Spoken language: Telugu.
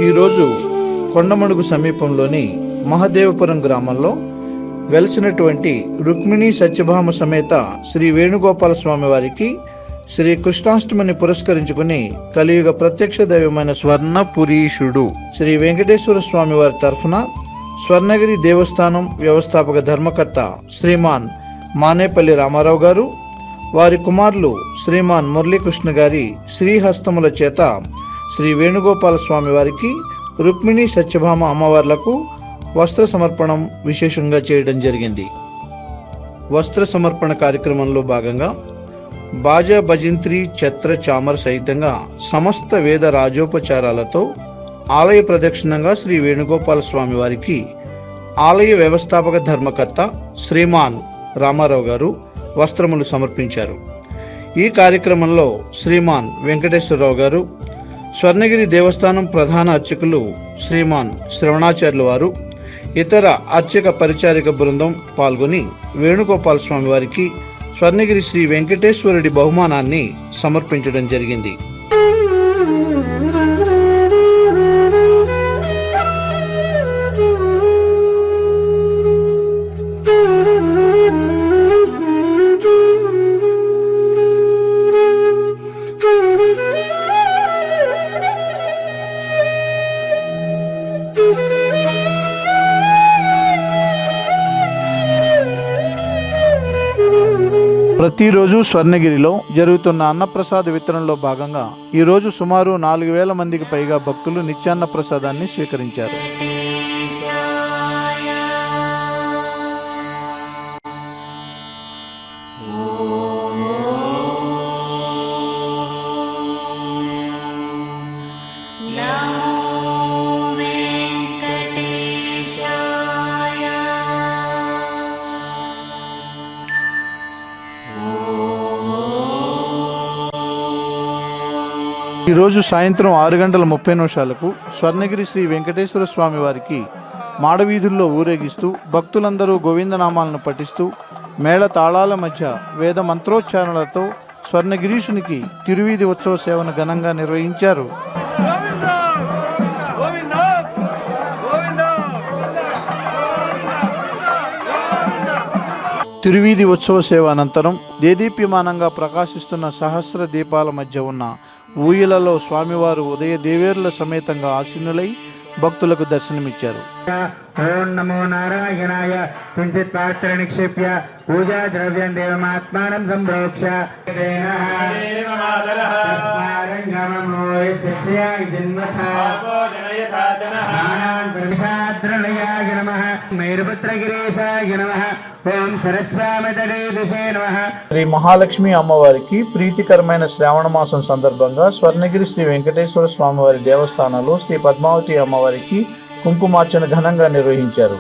ఈరోజు కొండమడుగు సమీపంలోని మహదేవపురం గ్రామంలో వెలిసినటువంటి రుక్మిణి సత్యభామ సమేత శ్రీ వేణుగోపాల స్వామి వారికి శ్రీ కృష్ణాష్టమిని పురస్కరించుకుని కలియుగ ప్రత్యక్ష దైవమైన స్వర్ణపురీషుడు శ్రీ వెంకటేశ్వర స్వామి వారి తరఫున స్వర్ణగిరి దేవస్థానం వ్యవస్థాపక ధర్మకర్త శ్రీమాన్ మానేపల్లి రామారావు గారు, వారి కుమారులు శ్రీమాన్ మురళీకృష్ణ గారి శ్రీహస్తముల చేత శ్రీ వేణుగోపాల స్వామి వారికి రుక్మిణి సత్యభామ అమ్మవార్లకు వస్త్ర సమర్పణం విశేషంగా చేయడం జరిగింది. వస్త్ర సమర్పణ కార్యక్రమంలో భాగంగా బాజా భజంత్రి ఛత్ర చామర సహితంగా సమస్త వేద రాజోపచారాలతో ఆలయ ప్రదక్షిణంగా శ్రీ వేణుగోపాల స్వామి వారికి ఆలయ వ్యవస్థాపక ధర్మకర్త శ్రీమాన్ రామారావు గారు వస్త్రములు సమర్పించారు. ఈ కార్యక్రమంలో శ్రీమాన్ వెంకటేశ్వరరావు గారు, స్వర్ణగిరి దేవస్థానం ప్రధాన అర్చకులు శ్రీమాన్ శ్రవణాచార్యుల వారు, ఇతర అర్చక పరిచారిక బృందం పాల్గొని వేణుగోపాల స్వామి వారికి స్వర్ణగిరి శ్రీ వెంకటేశ్వరుడి బహుమానాన్ని సమర్పించడం జరిగింది. ప్రతిరోజు స్వర్ణగిరిలో జరుగుతున్న అన్నప్రసాద వితరణలో భాగంగా ఈరోజు సుమారు 4,000 మందికి పైగా భక్తులు నిత్యాన్న ప్రసాదాన్ని స్వీకరించారు. ఈరోజు సాయంత్రం 6:30 స్వర్ణగిరి శ్రీ వెంకటేశ్వర స్వామి వారికి మాడవీధుల్లో ఊరేగిస్తూ భక్తులందరూ గోవిందనామాలను పఠిస్తూ మేళ తాళాల మధ్య వేద మంత్రోచ్చారణలతో స్వర్ణగిరీషునికి తిరువీధి ఉత్సవ సేవను ఘనంగా నిర్వహించారు. తిరువీధి ఉత్సవ సేవ అనంతరం దేదీప్యమానంగా ప్రకాశిస్తున్న సహస్ర దీపాల మధ్య ఉన్న ఊయలలో స్వామివారు ఉదయ దేవేరుల సమేతంగా ఆసీనులై భక్తులకు దర్శనమిచ్చారు. ఓం నమో నారాయణాయ. కించిత్ పాత్ర నిక్షిప్య పూజా ద్రవ్యం దేవమాత్మానం సంప్రోక్ష శ్రీ మహాలక్ష్మి అమ్మవారికి ప్రీతికరమైన శ్రావణ మాసం సందర్భంగా స్వర్ణగిరి శ్రీ వెంకటేశ్వర స్వామివారి దేవస్థానంలో శ్రీ పద్మావతి అమ్మవారికి కుంకుమార్చన ఘనంగా నిర్వహించారు.